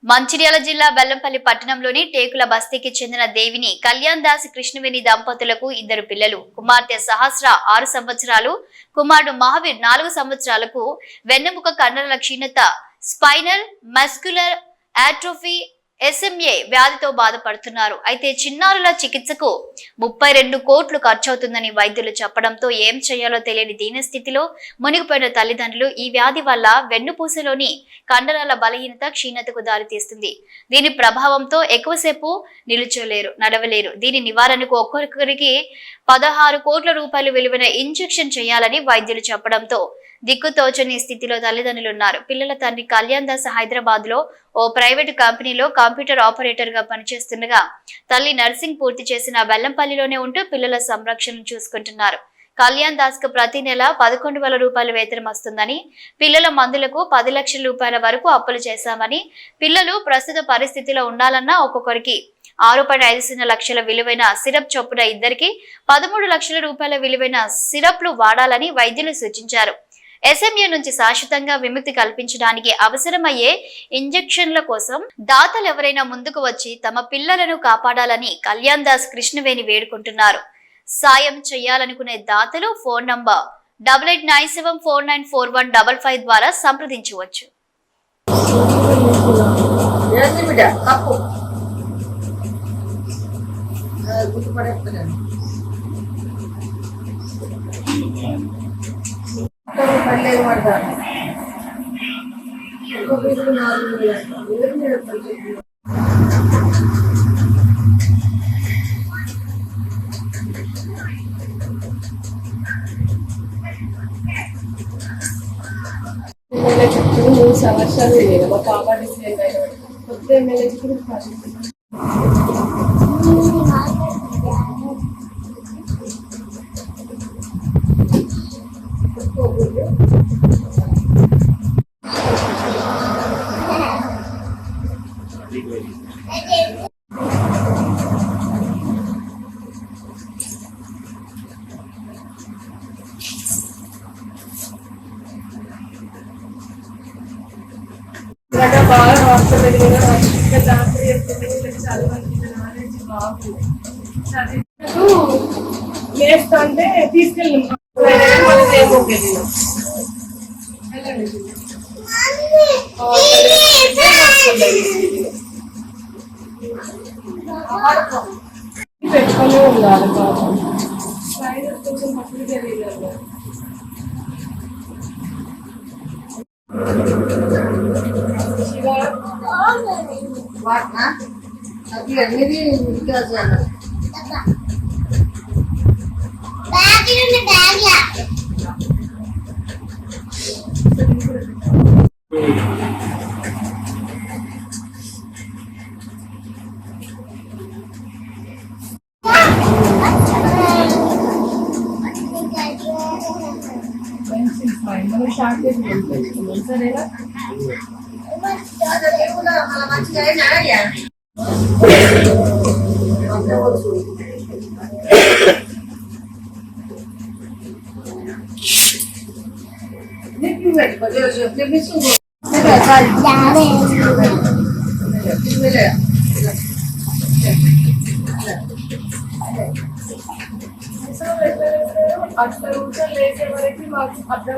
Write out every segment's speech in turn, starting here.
మంచిర్యాల జిల్లా బెల్లంపల్లి పట్టణంలోని టేకుల బస్తీకి చెందిన దేవిని కళ్యాణ్ దాస్ కృష్ణవేణి దంపతులకు ఇద్దరు పిల్లలు. కుమార్తె సహస్ర 6 సంవత్సరాలు, కుమారుడు మహావీర్ 4 సంవత్సరాలకు వెన్నెముక కండరాల క్షీణత, స్పైనల్ మస్క్యులర్ ఆట్రోఫీ SMA వ్యాధితో బాధపడుతున్నారు. అయితే చిన్నారుల చికిత్సకు 32 కోట్లు ఖర్చవుతుందని వైద్యులు చెప్పడంతో ఏం చేయాలో తెలియని దీనస్థితిలో మునిగిపోయిన తల్లిదండ్రులు ఈ వ్యాధి వల్ల వెన్నుపూసలోని కండరాల బలహీనత, క్షీణతకు దారితీస్తుంది. దీని ప్రభావంతో ఎక్కువసేపు నిలుచోలేరు, నడవలేరు. దీని నివారణకు ఒక్కొక్కరికి 16 కోట్ల రూపాయలు విలువైన ఇంజెక్షన్ చేయాలని వైద్యులు చెప్పడంతో దిక్కుతోచని స్థితిలో తల్లిదండ్రులు ఉన్నారు. పిల్లల తండ్రి కళ్యాణ్ దాస్ హైదరాబాద్ లో ఓ ప్రైవేటు కంపెనీలో కంప్యూటర్ ఆపరేటర్ గా పనిచేస్తుండగా, తల్లి నర్సింగ్ పూర్తి చేసిన బెల్లంపల్లిలోనే ఉంటూ పిల్లల సంరక్షణ చూసుకుంటున్నారు. కళ్యాణ్ దాస్ కు ప్రతి నెల 11,000 రూపాయల వేతనం వస్తుందని, పిల్లల మందులకు 10 లక్షల రూపాయల వరకు అప్పులు చేశామని, పిల్లలు ప్రస్తుత పరిస్థితిలో ఉండాలన్నా ఒక్కొక్కరికి 6.5 లక్షల విలువైన సిరప్ చొప్పున ఇద్దరికి 13 లక్షల రూపాయల విలువైన సిరప్లు వాడాలని వైద్యులు సూచించారు. SMA నుంచి శాశ్వతంగా విముక్తి కల్పించడానికి అవసరమయ్యే ఇంజెక్షన్ల కోసం దాతలు ఎవరైనా ముందుకు వచ్చి తమ పిల్లలను కాపాడాలని కళ్యాణ్ దాస్ కృష్ణవేణి వేడుకుంటున్నారు. సాయం చేయాలనుకునే దాతలు ఫోన్ నంబర్ 8897494155 ద్వారా సంప్రదించవచ్చు. సంవత్సరాలు మా పాప డిసిడెంట్ అయిన కొత్త ఎమ్మెల్యే బాగా హాస్పిటల్ చాలా మంది నాలెడ్జ్ బాగుంది. వేస్తా అంటే తీసుకెళ్ళాం పెట్టుకొని ఉండాలి. బాబు కొంచెం పక్కన తెలియదు. మనం షార్ట్ చేసి పెట్టుకున్నాం సరేనా. అట్లా లేచే వరకు మాకు అర్థం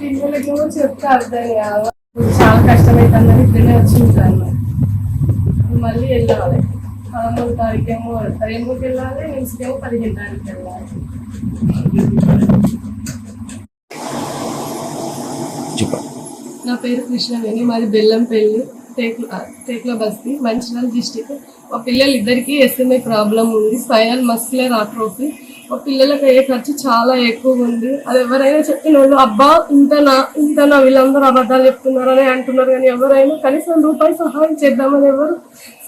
పిల్లలకి చెప్తే అర్థం కాదు. చాలా కష్టమవుతుందని ఇక్కడనే వచ్చింటాను. మళ్ళీ వెళ్ళాలి. 13వ తారీఖేమో 23కి వెళ్ళాలి, నెక్స్ట్కేమో 15వ తారీఖు వెళ్ళాలి. నా పేరు కృష్ణవేణి, మాది బెల్లంపల్లి, టేకుల బస్తీ, మంచిర్యాల డిస్టిక్. మా పిల్లలు ఇద్దరికి SMA ప్రాబ్లం ఉంది. స్పైనల్ మస్క్యులర్ ఆట్రోఫీ, మా పిల్లలకి అయ్యే ఖర్చు చాలా ఎక్కువ ఉంది. అది ఎవరైనా చెప్పిన వాళ్ళు అబ్బా ఇంతనా వీళ్ళందరూ అబద్ధాలు చెప్తున్నారని అంటున్నారు, కానీ ఎవరైనా కనీసం రూపాయి సహాయం చేద్దామని ఎవరు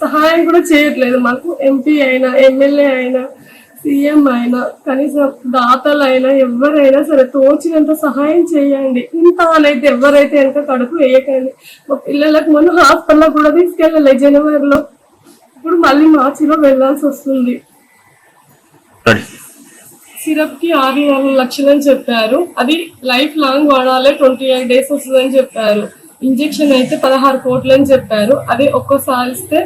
సహాయం కూడా చేయట్లేదు. మాకు ఎంపీ అయినా ఎమ్మెల్యే అయినా సీఎం అయినా కనీసం దాతలైనా ఎవరైనా సరే తోచినంత సహాయం చేయండి. ఇంత అనేది ఎవరైతే ఎంత కడుపు వేయకండి. మా పిల్లలకు మొన్న హాస్పిటల్లో కూడా తీసుకెళ్ళలే జనవరిలో, ఇప్పుడు మళ్ళీ మార్చిలో వెళ్ళాల్సి వస్తుంది. సిరప్ కి 6 లక్షలు అని చెప్పారు. అది లైఫ్ లాంగ్ వాడాలి, 28 days వస్తుందని చెప్పారు. ఇంజెక్షన్ అయితే 16 కోట్లు అని చెప్పారు. అది ఒక్కసారి ఇస్తే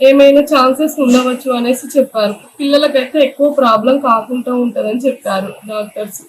ఏమైనా ఛాన్సెస్ ఉండవచ్చు అనేసి చెప్పారు. పిల్లలకైతే ఎక్కువ ప్రాబ్లం కాకుండా ఉంటుందని చెప్పారు డాక్టర్స్.